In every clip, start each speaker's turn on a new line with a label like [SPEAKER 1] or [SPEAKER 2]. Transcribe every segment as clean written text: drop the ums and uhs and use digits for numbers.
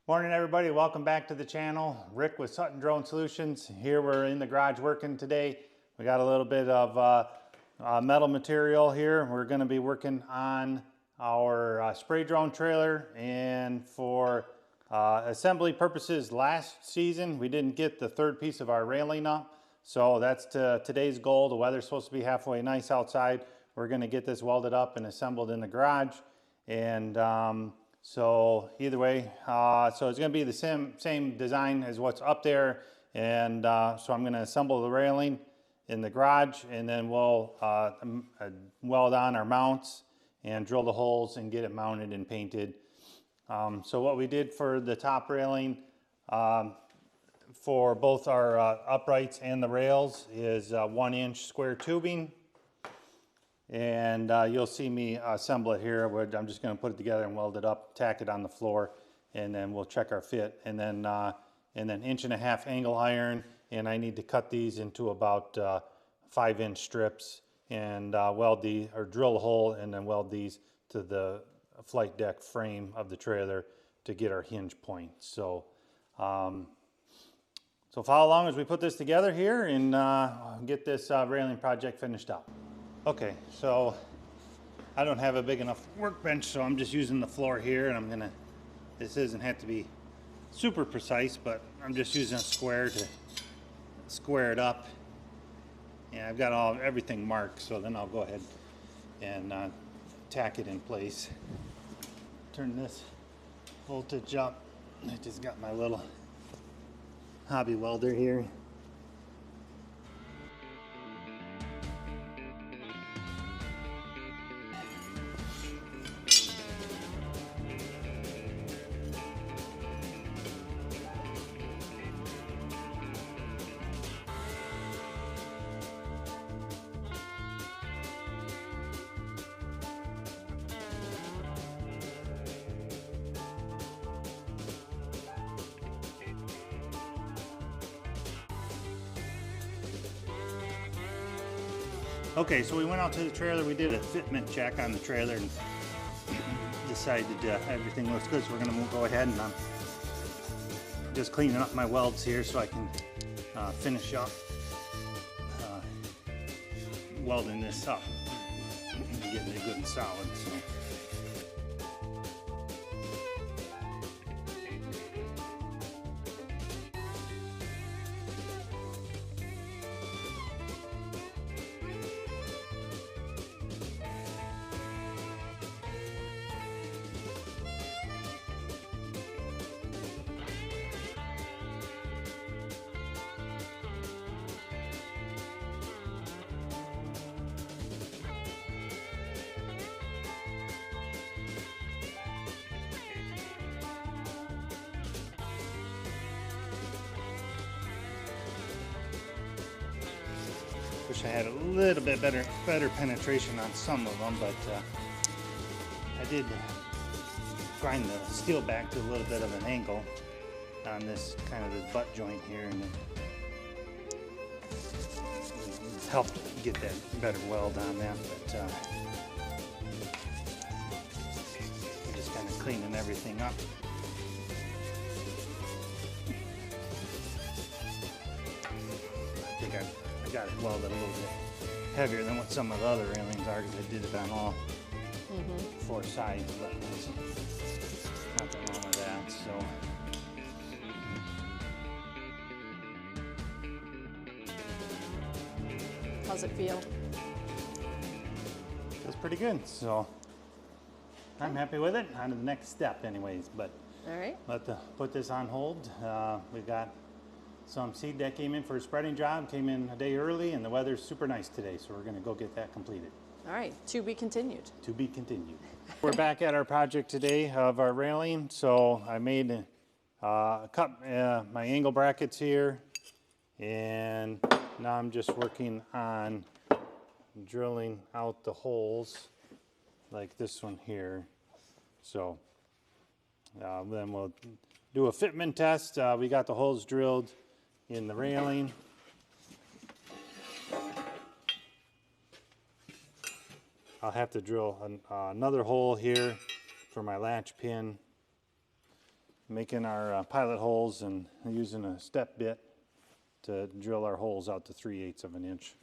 [SPEAKER 1] Morning everybody, welcome back to the channel. Rick with Sutton Drone Solutions. Here we're in the garage working today. We got a little bit of metal material here. We're going to be working on our spray drone trailer, and for assembly purposes last season we didn't get the third piece of our railing up. So that's today's goal. The weather's supposed to be halfway nice outside. We're going to get this welded up and assembled in the garage. And so either way, so it's going to be the same design as what's up there, and so I'm going to assemble the railing in the garage, and then we'll weld on our mounts and drill the holes and get it mounted and painted. So what we did for the top railing for both our uprights and the rails is 1-inch square tubing. And you'll see me assemble it here. I'm just going to put it together and weld it up, tack it on the floor, and then we'll check our fit. And then 1.5 inch angle iron, and I need to cut these into about 5-inch strips and weld these, or drill a hole and then weld these to the flight deck frame of the trailer to get our hinge point. So follow along as we put this together here and get this railing project finished up. Okay, so I don't have a big enough workbench, so I'm just using the floor here, and this doesn't have to be super precise, but I'm just using a square to square it up. And I've got everything marked, so then I'll go ahead and tack it in place. Turn this voltage up. I just got my little hobby welder here. Okay, so we went out to the trailer, we did a fitment check on the trailer and decided everything looks good, so we're going to go ahead and just cleaning up my welds here so I can finish up welding this up and getting it good and solid. So. Wish I had a little bit better penetration on some of them, but I did grind the steel back to a little bit of an angle on this butt joint here, and it helped get that better weld on that. But I'm just kind of cleaning everything up. I think I got it welded a little bit heavier than what some of the other railings are, because I did it on all 4 sides, but there's nothing wrong with that. So
[SPEAKER 2] how's it feel?
[SPEAKER 1] feels pretty good, so I'm happy with it. On to the next step anyways, but
[SPEAKER 2] All right.
[SPEAKER 1] put this on hold. We've got some seed that came in for a spreading job, came in a day early, and the weather's super nice today, so we're going to go get that completed.
[SPEAKER 2] All right, to be continued.
[SPEAKER 1] To be continued. We're back at our project today of our railing. So I made cut my angle brackets here, and now I'm just working on drilling out the holes like this one here. So then we'll do a fitment test. We got the holes drilled in the railing. I'll have to drill another hole here for my latch pin. making our pilot holes and using a step bit to drill our holes out to 3/8 of an inch.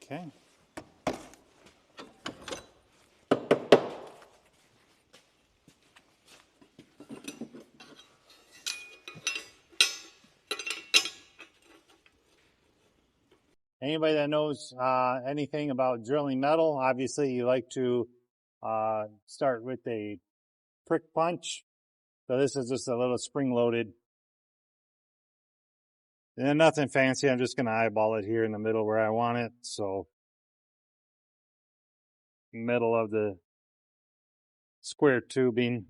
[SPEAKER 1] Okay. Anybody that knows anything about drilling metal, obviously you like to start with a prick punch. So this is just a little spring-loaded. And nothing fancy. I'm just going to eyeball it here in the middle where I want it. So middle of the square tubing.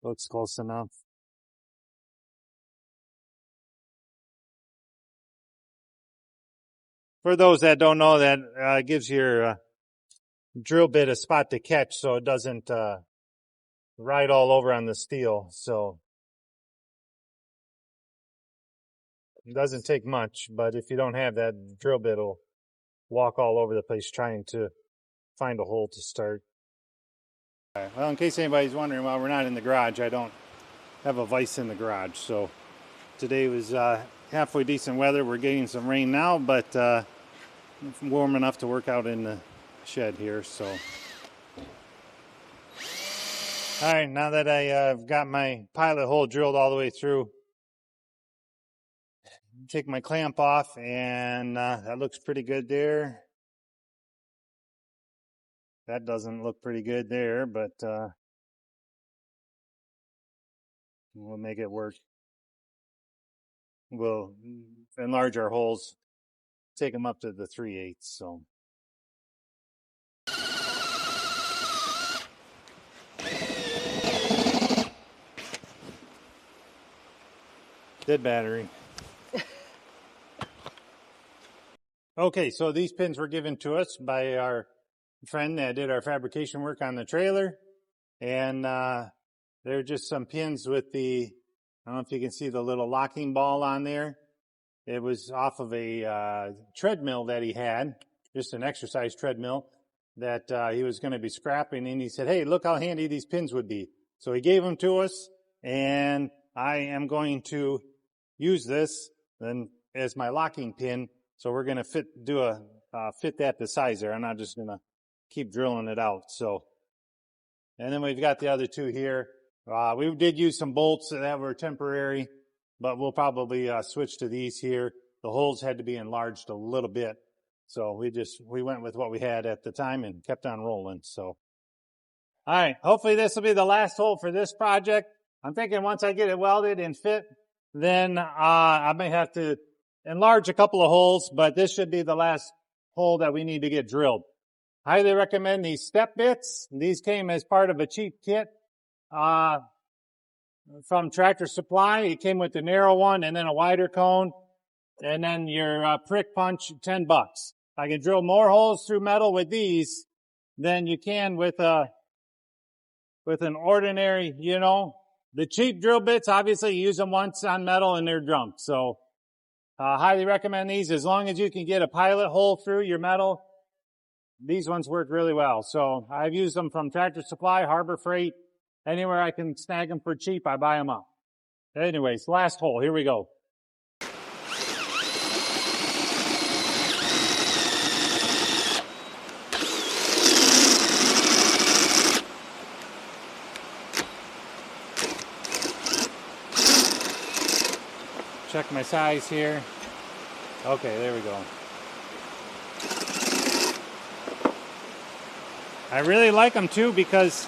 [SPEAKER 1] Looks close enough. For those that don't know, that gives your drill bit a spot to catch so it doesn't ride all over on the steel. So it doesn't take much, but if you don't have that, drill bit will walk all over the place trying to find a hole to start. All right, well, in case anybody's wondering why we're not in the garage, I don't have a vise in the garage. So today was halfway decent weather. We're getting some rain now, but warm enough to work out in the shed here. So, all right, now that I've got my pilot hole drilled all the way through, take my clamp off, and that looks pretty good there. That doesn't look pretty good there, but we'll make it work. We'll enlarge our holes, take them up to the 3/8. So. Dead battery. Okay, so these pins were given to us by our friend that did our fabrication work on the trailer. And they're just some pins with the, I don't know if you can see the little locking ball on there. It was off of a treadmill that he had, just an exercise treadmill that he was going to be scrapping. And he said, hey, look how handy these pins would be. So he gave them to us, and I am going to use this then as my locking pin. So we're going to fit that to size there. I'm not just going to keep drilling it out. So, and then we've got the other two here. We did use some bolts that were temporary, but we'll probably switch to these here. The holes had to be enlarged a little bit. So we went with what we had at the time and kept on rolling. So, all right, hopefully this will be the last hole for this project. I'm thinking once I get it welded and fit, then I may have to enlarge a couple of holes, but this should be the last hole that we need to get drilled. Highly recommend these step bits. These came as part of a cheap kit from Tractor Supply. It came with the narrow one and then a wider cone, and then your prick punch, $10. I can drill more holes through metal with these than you can with an ordinary, The cheap drill bits, obviously you use them once on metal and they're drunk. So highly recommend these. As long as you can get a pilot hole through your metal, these ones work really well. So I've used them from Tractor Supply, Harbor Freight. Anywhere I can snag them for cheap, I buy them up. Anyways, last hole. Here we go. Check my size here. Okay, there we go. I really like them too because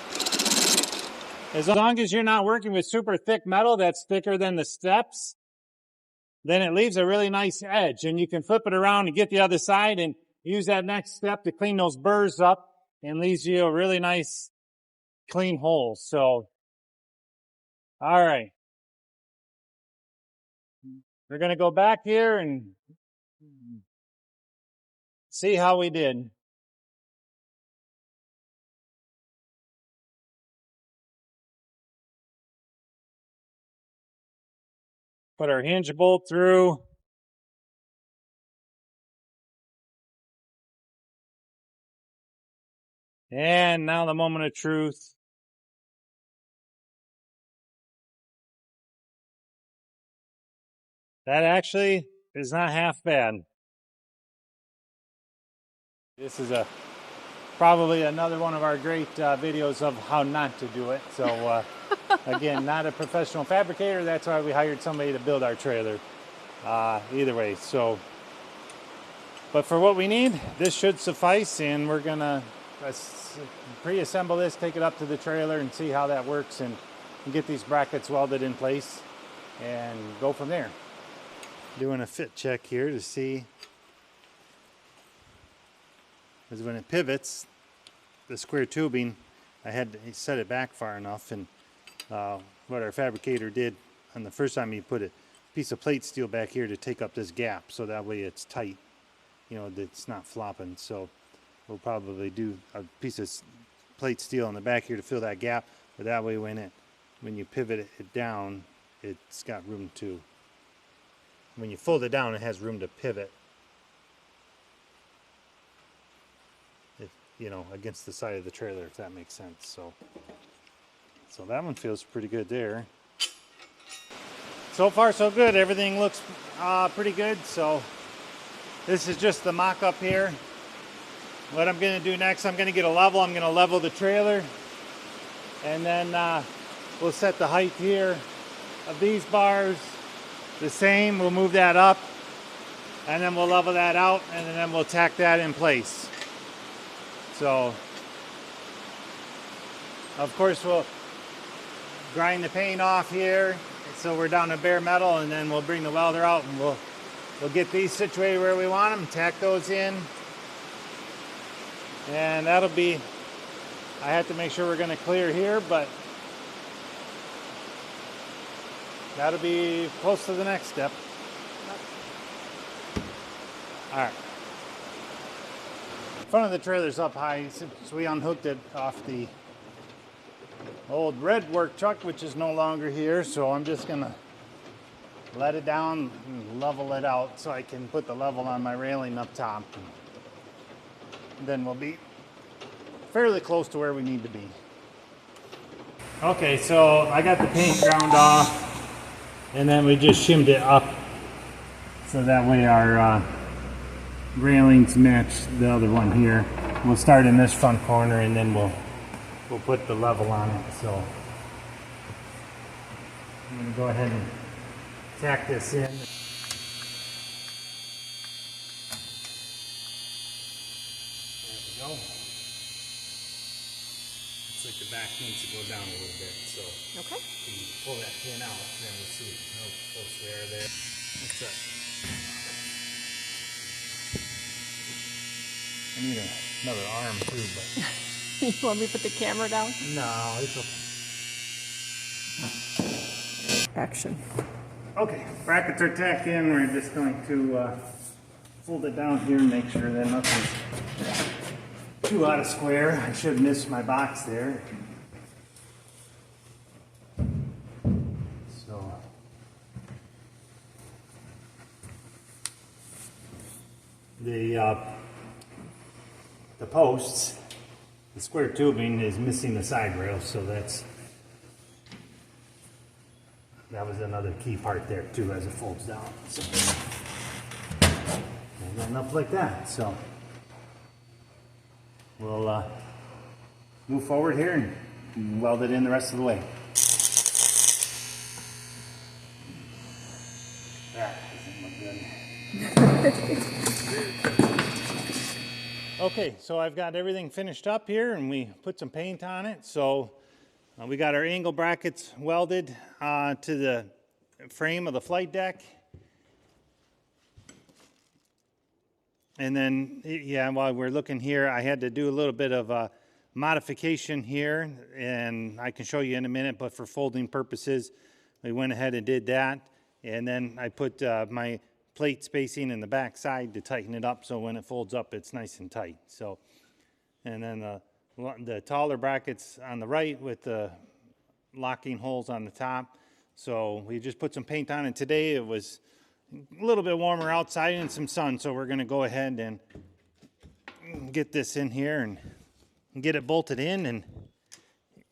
[SPEAKER 1] as long as you're not working with super thick metal that's thicker than the steps, then it leaves a really nice edge, and you can flip it around and get the other side and use that next step to clean those burrs up and leaves you a really nice clean hole. So, all right. we're going to go back here and see how we did. Put our hinge bolt through. And now the moment of truth. That actually is not half bad. This is probably another one of our great videos of how not to do it. So again, not a professional fabricator. That's why we hired somebody to build our trailer. Either way, so. But for what we need, this should suffice, and we're gonna pre-assemble this, take it up to the trailer and see how that works, and get these brackets welded in place and go from there. Doing a fit check here to see, because when it pivots, the square tubing, I had to set it back far enough, and what our fabricator did on the first time, he put a piece of plate steel back here to take up this gap, so that way it's tight, you know, it's not flopping. So we'll probably do a piece of plate steel in the back here to fill that gap, but that way when you pivot it down, it's got room to, when you fold it down, it has room to pivot, you know, against the side of the trailer, if that makes sense. So that one feels pretty good there. So far so good. Everything looks pretty good. So this is just the mock-up here. What I'm going to do next, I'm going to get a level. I'm going to level the trailer, and then we'll set the height here of these bars the same. We'll move that up, and then we'll level that out, and then we'll tack that in place. So, of course, we'll grind the paint off here, so we're down to bare metal, and then we'll bring the welder out, and we'll get these situated where we want them, tack those in, and that'll be, I have to make sure we're going to clear here, but that'll be close to the next step. All right. Front of the trailer's up high, so we unhooked it off the old red work truck, which is no longer here. So I'm just gonna let it down and level it out so I can put the level on my railing up top. And then we'll be fairly close to where we need to be. Okay, so I got the paint ground off, and then we just shimmed it up so that way our railings match the other one here. We'll start in this front corner, and then we'll put the level on it. So I'm going to go ahead and tack this in. There we go. Looks like the back needs to go down a little bit. So
[SPEAKER 2] Okay.
[SPEAKER 1] we can pull that pin out, and then we'll see how close we are there. What's up? I need another arm too, but
[SPEAKER 2] You want me to put the camera down?
[SPEAKER 1] no, it's okay.
[SPEAKER 2] Action.
[SPEAKER 1] Okay, brackets are tacked in. We're just going to fold it down here and make sure that nothing's too out of square. I should have missed my box there. So the posts, the square tubing is missing the side rail, so that was another key part there too as it folds down. So, and then up like that. So we'll move forward here and weld it in the rest of the way. That doesn't look good. Okay, so I've got everything finished up here, and we put some paint on it. So we got our angle brackets welded to the frame of the flight deck. And then, yeah, while we're looking here, I had to do a little bit of a modification here, and I can show you in a minute, but for folding purposes, we went ahead and did that. And then I put my plate spacing in the back side to tighten it up so when it folds up it's nice and tight. So, and then the taller brackets on the right with the locking holes on the top. So we just put some paint on it today. It was a little bit warmer outside and some sun, so we're gonna go ahead and get this in here and get it bolted in and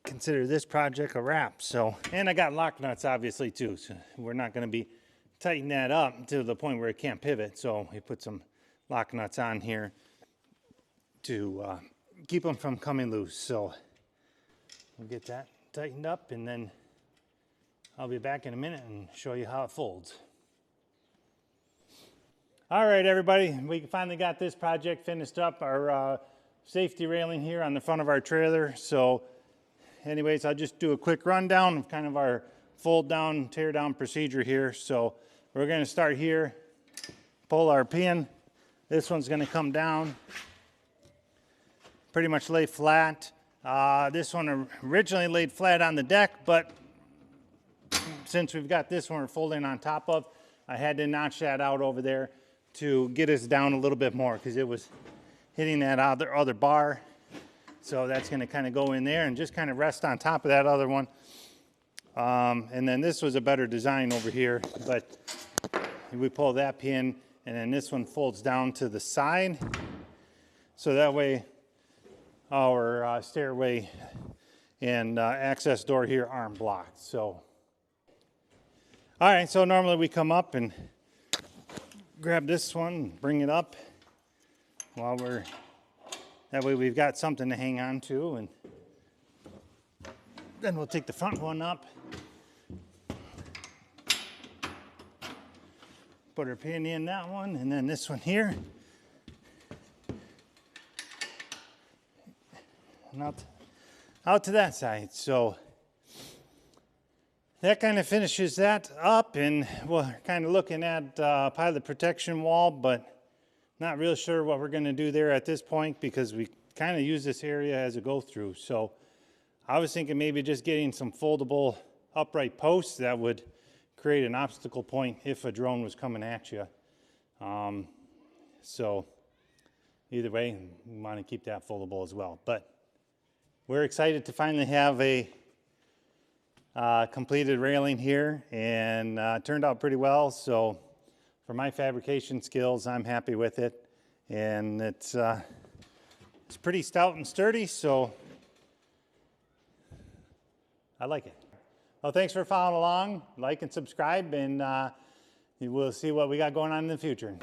[SPEAKER 1] consider this project a wrap. So, and I got lock nuts obviously too, so we're not going to be tightening that up to the point where it can't pivot. So we put some lock nuts on here to keep them from coming loose. So we'll get that tightened up and then I'll be back in a minute and show you how it folds. All right, everybody, we finally got this project finished up, our safety railing here on the front of our trailer. So anyways, I'll just do a quick rundown of kind of our fold down, tear down procedure here. So we're going to start here, pull our pin. This one's going to come down, pretty much lay flat. This one originally laid flat on the deck, but since we've got this one we're folding on top of, I had to notch that out over there to get us down a little bit more because it was hitting that other bar. So that's going to kind of go in there and just kind of rest on top of that other one. And then this was a better design over here, but we pull that pin and then this one folds down to the side. So that way our stairway and access door here aren't blocked. So, all right, so normally we come up and grab this one, bring it up while we're, that way we've got something to hang on to, and then we'll take the front one up, put our pin in that one, and then this one here. And out to that side. So that kind of finishes that up, and we're kind of looking at pilot protection wall, but not real sure what we're going to do there at this point because we kind of use this area as a go-through. So I was thinking maybe just getting some foldable upright posts that would create an obstacle point if a drone was coming at you. So either way, we want to keep that foldable as well. But we're excited to finally have a completed railing here, and turned out pretty well. So for my fabrication skills, I'm happy with it, and it's pretty stout and sturdy, so I like it. Well, thanks for following along. Like and subscribe, and we'll see what we got going on in the future.